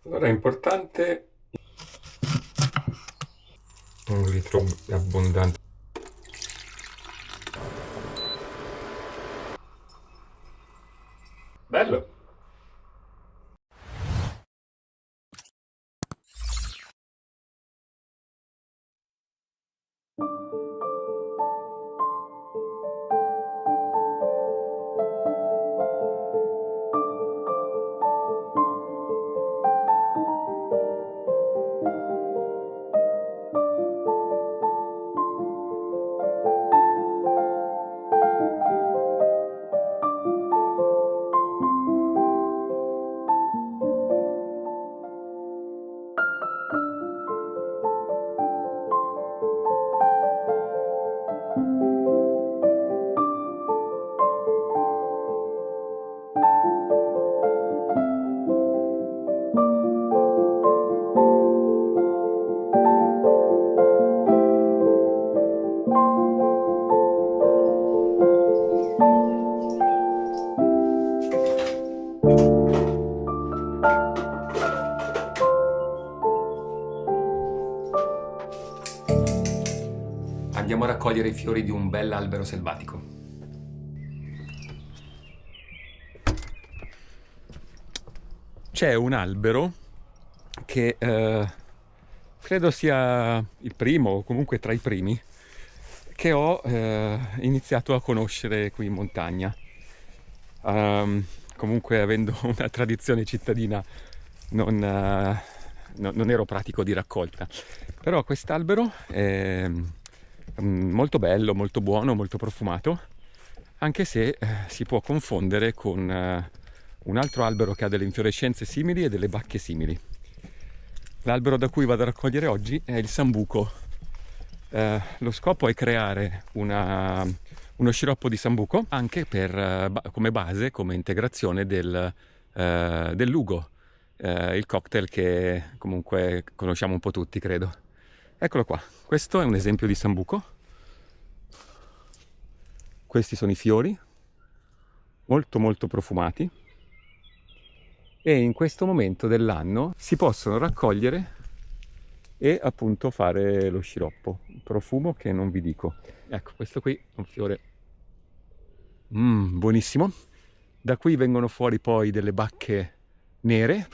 Allora è importante un litro abbondante. Bello! Andiamo a raccogliere i fiori di un bel albero selvatico. C'è un albero che credo sia il primo o comunque tra i primi che ho iniziato a conoscere qui in montagna. Comunque avendo una tradizione cittadina non ero pratico di raccolta, però quest'albero è molto bello, molto buono, molto profumato, anche se si può confondere con un altro albero che ha delle infiorescenze simili e delle bacche simili. L'albero da cui vado a raccogliere oggi è il sambuco. Lo scopo è creare uno sciroppo di sambuco anche come base, come integrazione del Lugo, il cocktail che comunque conosciamo un po' tutti, credo. Eccolo qua, questo è un esempio di sambuco. Questi sono i fiori, molto molto profumati, e in questo momento dell'anno si possono raccogliere e appunto fare lo sciroppo. Un profumo che non vi dico. Ecco, questo qui è un fiore buonissimo. Da qui vengono fuori poi delle bacche nere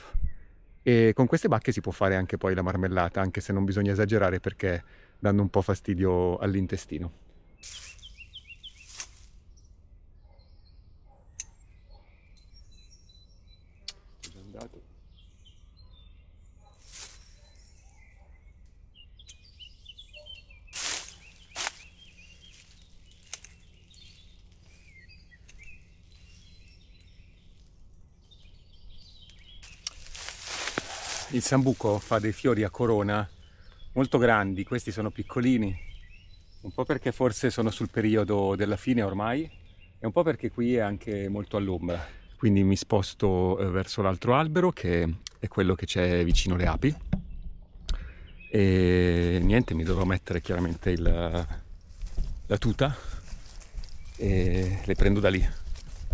e con queste bacche si può fare anche poi la marmellata, anche se non bisogna esagerare perché danno un po' fastidio all'intestino. Il sambuco fa dei fiori a corona molto grandi, questi sono piccolini, un po' perché forse sono sul periodo della fine ormai e un po' perché qui è anche molto all'ombra. Quindi mi sposto verso l'altro albero che è quello che c'è vicino alle api e niente, mi dovrò mettere chiaramente la tuta e le prendo da lì,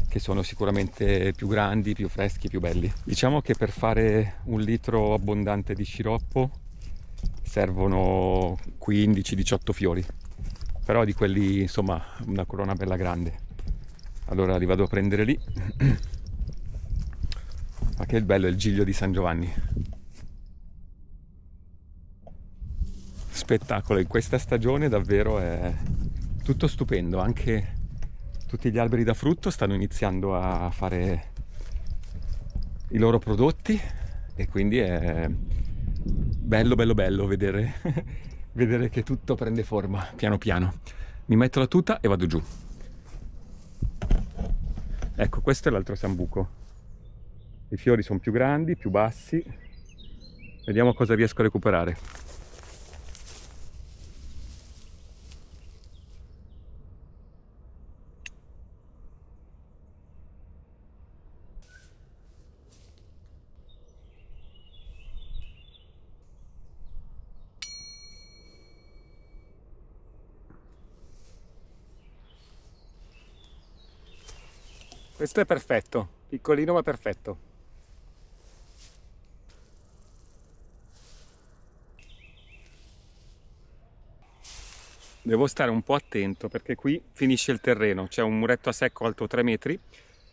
che sono sicuramente più grandi, più freschi, più belli. Diciamo che per fare un litro abbondante di sciroppo servono 15-18 fiori, però di quelli insomma una corona bella grande. Allora li vado a prendere lì. Ma che bello è il Giglio di San Giovanni. Spettacolo, in questa stagione davvero è tutto stupendo, anche tutti gli alberi da frutto stanno iniziando a fare i loro prodotti e quindi è bello bello bello vedere, vedere che tutto prende forma piano piano. Mi metto la tuta e vado giù. Ecco, questo è l'altro sambuco. I fiori sono più grandi, più bassi. Vediamo cosa riesco a recuperare. Questo è perfetto, piccolino ma perfetto. devo stare un po' attento perché qui finisce il terreno, c'è un muretto a secco alto 3 metri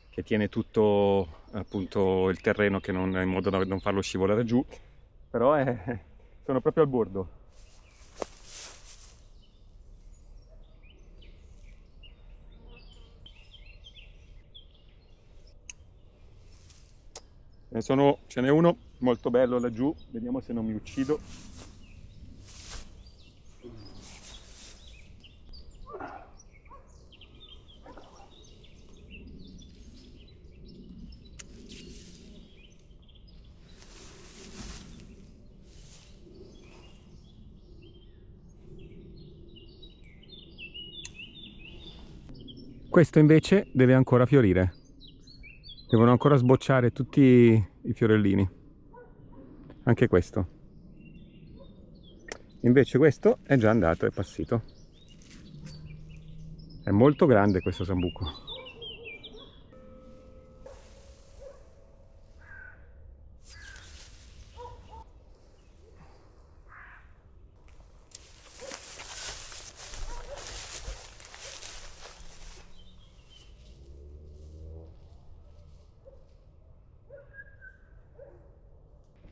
che tiene tutto appunto il terreno che non, in modo da non farlo scivolare giù, però sono proprio al bordo. Ce n'è uno molto bello laggiù, vediamo se non mi uccido. Questo invece deve ancora fiorire, devono ancora sbocciare tutti i fiorellini, anche questo. Invece questo è già andato, è passito. È molto grande questo sambuco.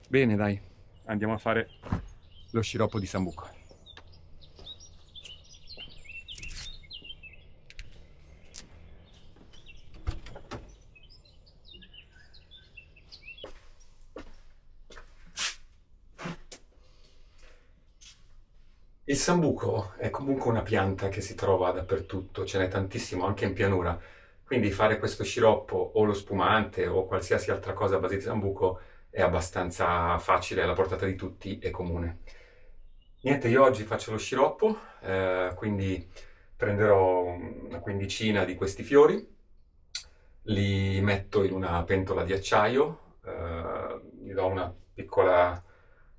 Bene, dai, andiamo a fare lo sciroppo di sambuco. Il sambuco è comunque una pianta che si trova dappertutto, ce n'è tantissimo anche in pianura, quindi fare questo sciroppo o lo spumante o qualsiasi altra cosa a base di sambuco è abbastanza facile, alla portata di tutti e comune. Niente, io oggi faccio lo sciroppo, quindi prenderò una quindicina di questi fiori, li metto in una pentola di acciaio, gli do una piccola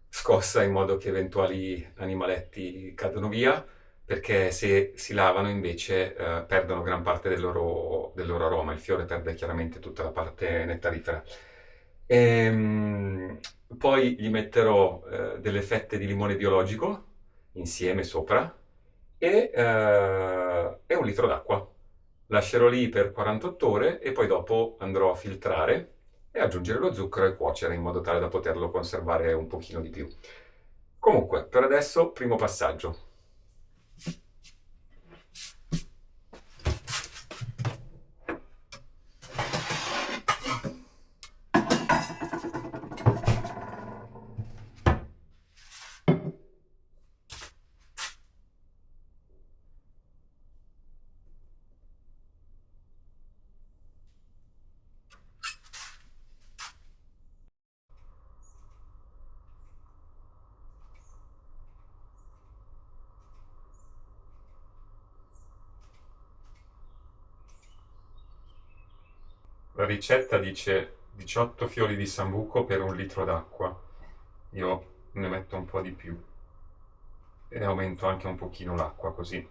scossa in modo che eventuali animaletti cadano via, perché se si lavano invece perdono gran parte del loro aroma, il fiore perde chiaramente tutta la parte nettarifera. Poi gli metterò delle fette di limone biologico insieme sopra e 1 litro d'acqua. Lascerò lì per 48 ore e poi dopo andrò a filtrare e aggiungere lo zucchero e cuocere in modo tale da poterlo conservare un pochino di più. Comunque, per adesso, primo passaggio. La ricetta dice 18 fiori di sambuco per 1 litro d'acqua. Io ne metto un po' di più e aumento anche un pochino l'acqua, così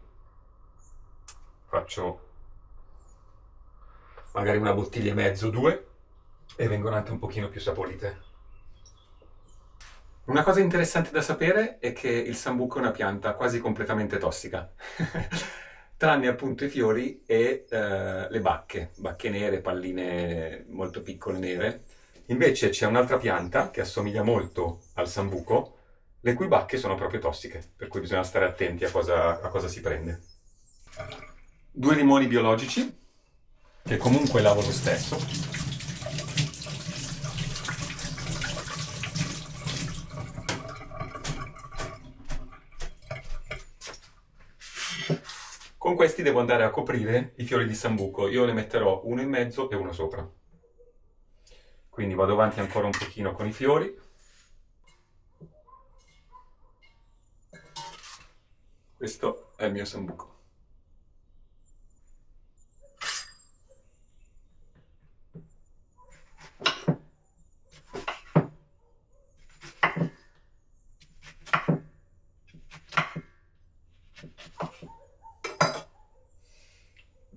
faccio magari 1,5 bottiglie, 2, e vengono anche un pochino più saporite. Una cosa interessante da sapere è che il sambuco è una pianta quasi completamente tossica, tranne appunto i fiori e le bacche nere, palline molto piccole nere. Invece c'è un'altra pianta che assomiglia molto al sambuco, le cui bacche sono proprio tossiche, per cui bisogna stare attenti a cosa si prende. 2 limoni biologici, che comunque lavo lo stesso. Con questi devo andare a coprire i fiori di sambuco. Io ne metterò uno in mezzo e uno sopra. Quindi vado avanti ancora un pochino con i fiori. Questo è il mio sambuco.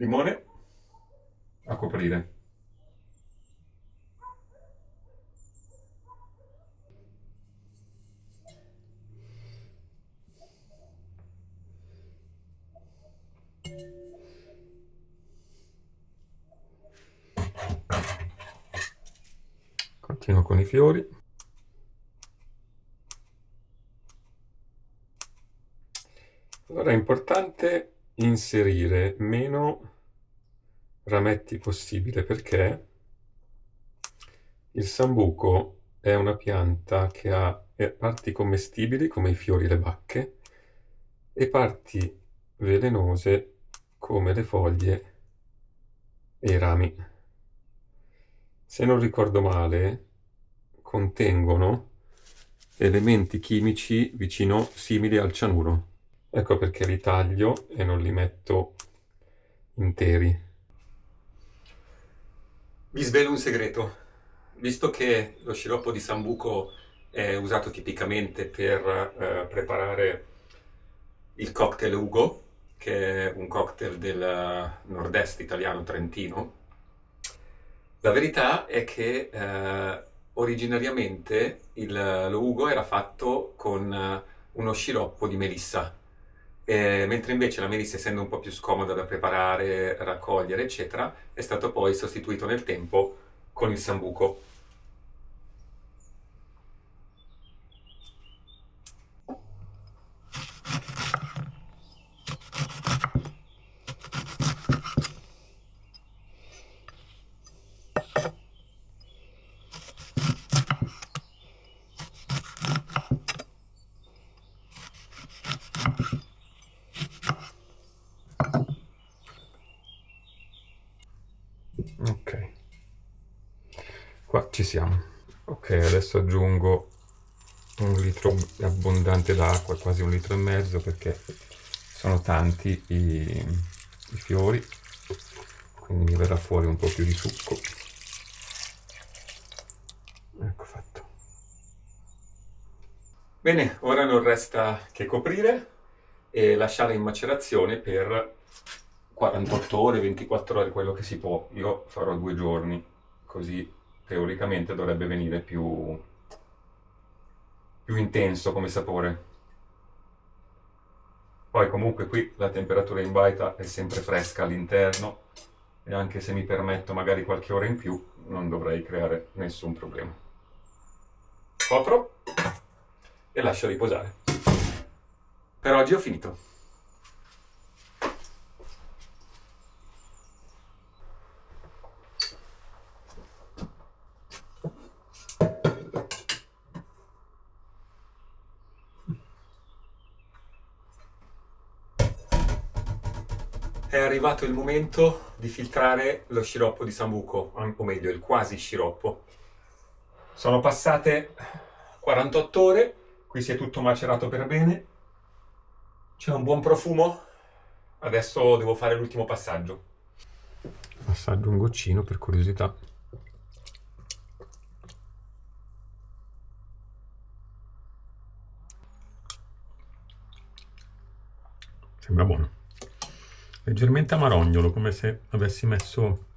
Limone a coprire. pochettino con i fiori. Allora è importante inserire meno rametti possibile, perché il sambuco è una pianta che ha parti commestibili come i fiori e le bacche e parti velenose come le foglie e i rami. Se non ricordo male, contengono elementi chimici vicino simili al cianuro. Ecco perché li taglio e non li metto interi. Vi svelo un segreto. Visto che lo sciroppo di sambuco è usato tipicamente per preparare il cocktail Ugo, che è un cocktail del nord-est italiano trentino, la verità è che originariamente lo Ugo era fatto con uno sciroppo di melissa, mentre invece la melissa, essendo un po' più scomoda da preparare, raccogliere, eccetera, è stato poi sostituito nel tempo con il sambuco. Ok, qua ci siamo. Ok, adesso aggiungo 1 litro abbondante d'acqua, quasi 1,5 litri, perché sono tanti i fiori, quindi mi verrà fuori un po' più di succo. Ecco fatto. Bene, ora non resta che coprire e lasciare in macerazione per 48 ore, 24 ore, quello che si può. Io farò 2 giorni, così teoricamente dovrebbe venire più intenso come sapore. Poi comunque qui la temperatura in baita è sempre fresca all'interno e anche se mi permetto magari qualche ora in più non dovrei creare nessun problema. Copro e lascio riposare. Per oggi ho finito. È arrivato il momento di filtrare lo sciroppo di sambuco, o meglio il quasi sciroppo. Sono passate 48 ore, qui si è tutto macerato per bene, c'è un buon profumo, adesso devo fare l'ultimo passaggio. Assaggio un goccino per curiosità. Sembra buono. Leggermente amarognolo, come se avessi messo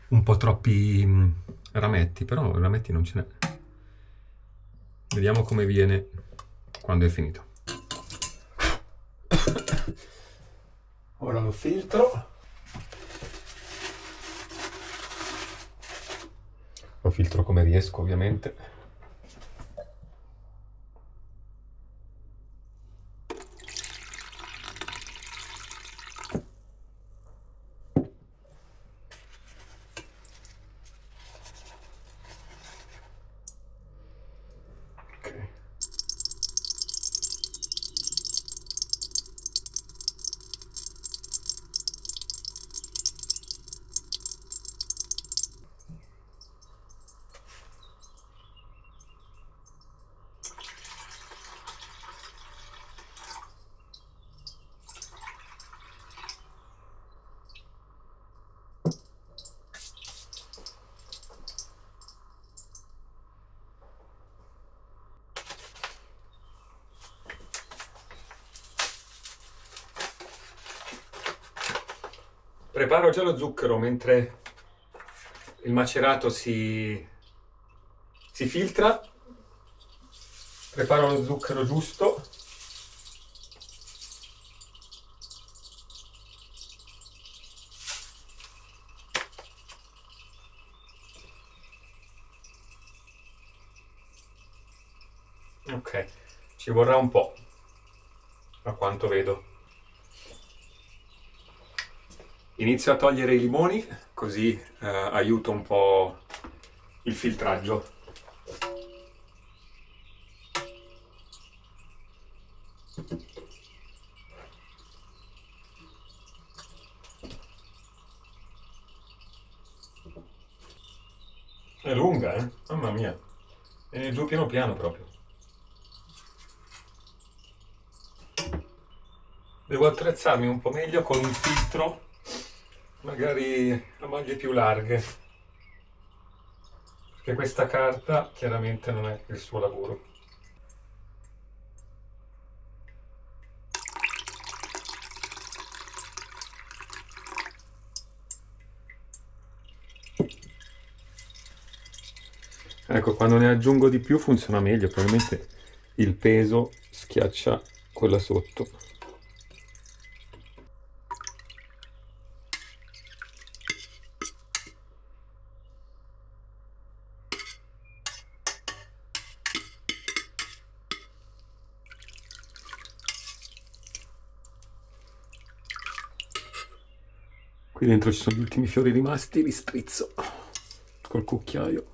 un po' troppi rametti, però rametti non ce n'è. Vediamo come viene quando è finito. Ora lo filtro. Lo filtro come riesco, ovviamente. Preparo già lo zucchero mentre il macerato si filtra. Preparo lo zucchero giusto. Ok, ci vorrà un po', a quanto vedo. Inizio a togliere i limoni, così aiuto un po' il filtraggio. È lunga, eh? Mamma mia. Viene giù piano piano proprio. Devo attrezzarmi un po' meglio con un filtro, magari a maglie più larghe, perché questa carta chiaramente non è il suo lavoro. Ecco, quando ne aggiungo di più funziona meglio, probabilmente il peso schiaccia quella sotto. Qui dentro ci sono gli ultimi fiori rimasti, li strizzo col cucchiaio.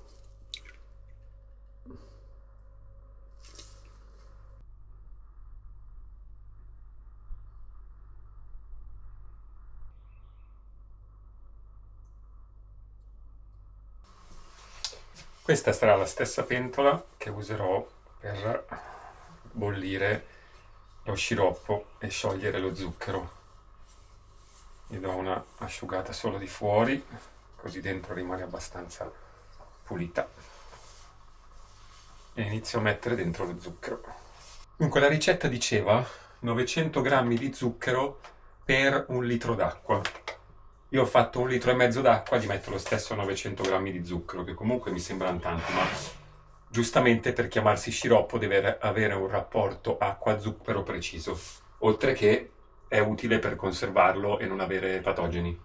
Questa sarà la stessa pentola che userò per bollire lo sciroppo e sciogliere lo zucchero. Gli do una asciugata solo di fuori, così dentro rimane abbastanza pulita. E inizio a mettere dentro lo zucchero. Dunque la ricetta diceva 900 grammi di zucchero per 1 litro d'acqua. Io ho fatto 1,5 litri d'acqua, gli metto lo stesso 900 grammi di zucchero, che comunque mi sembrano tanti, ma giustamente per chiamarsi sciroppo deve avere un rapporto acqua-zucchero preciso, oltre che è utile per conservarlo e non avere patogeni.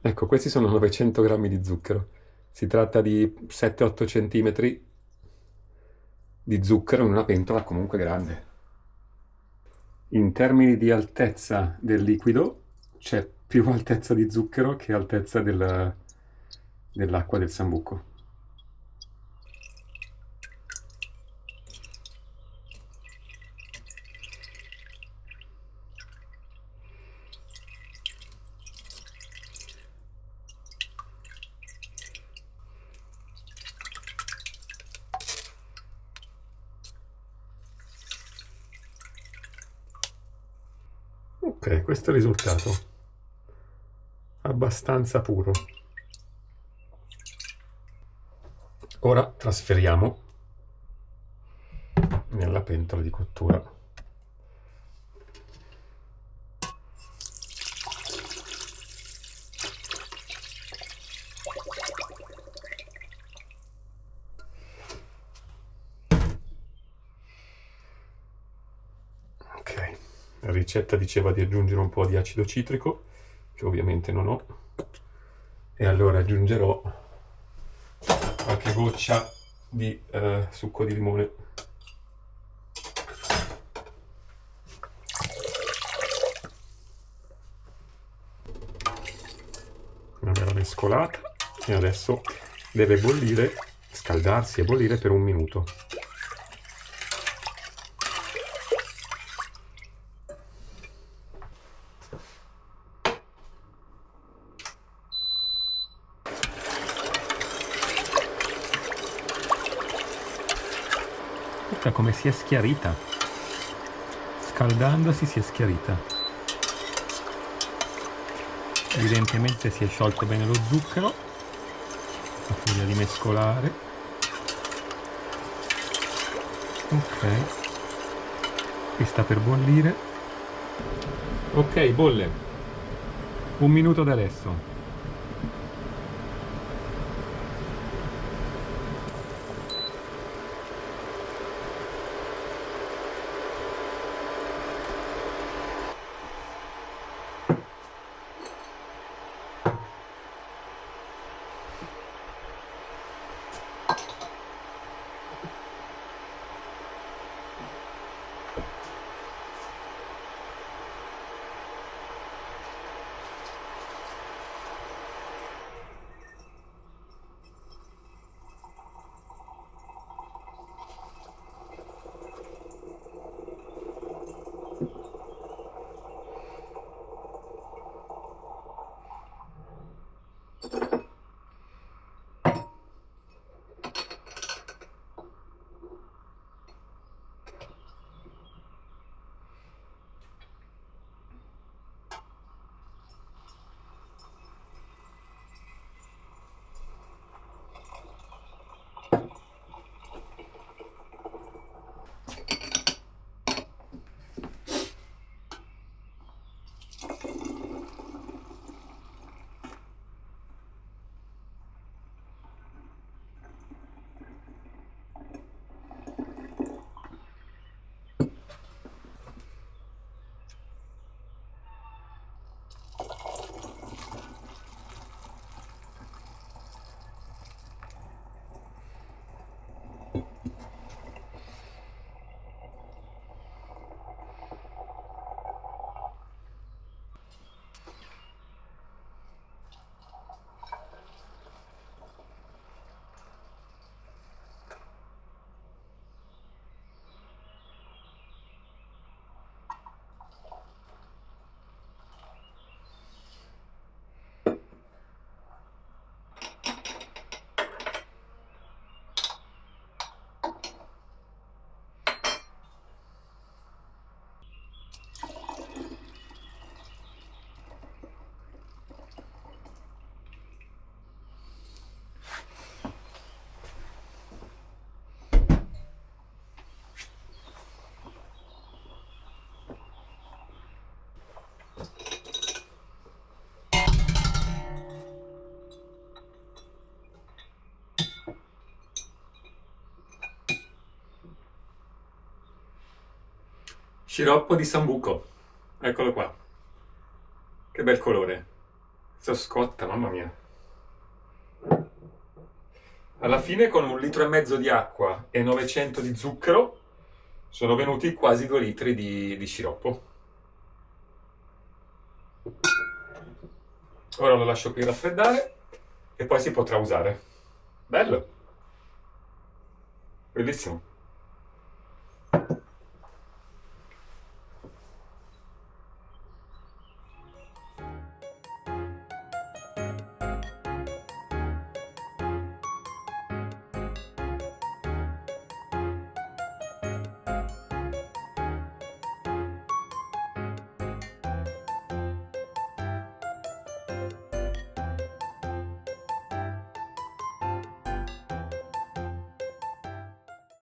Ecco, questi sono 900 grammi di zucchero. Si tratta di 7-8 centimetri di zucchero in una pentola comunque grande. In termini di altezza del liquido c'è più altezza di zucchero che altezza dell'acqua del sambuco. Ok, questo è il risultato. Abbastanza puro. Ora trasferiamo nella pentola di cottura. Ok, la ricetta diceva di aggiungere un po' di acido citrico, che ovviamente non ho, e allora aggiungerò qualche goccia di succo di limone. Una bella mescolata e adesso deve bollire, scaldarsi e bollire per 1 minuto. Guarda come si è schiarita. Scaldandosi si è schiarita. Evidentemente si è sciolto bene lo zucchero. La foglia di mescolare. Ok. Qui sta per bollire. Ok, bolle. 1 minuto da adesso. Sciroppo di sambuco, eccolo qua. Che bel colore. Questo scotta, mamma mia. Alla fine con 1,5 litri di acqua e 900 di zucchero sono venuti quasi 2 litri di sciroppo. Ora lo lascio qui raffreddare e poi si potrà usare. Bello! Bellissimo!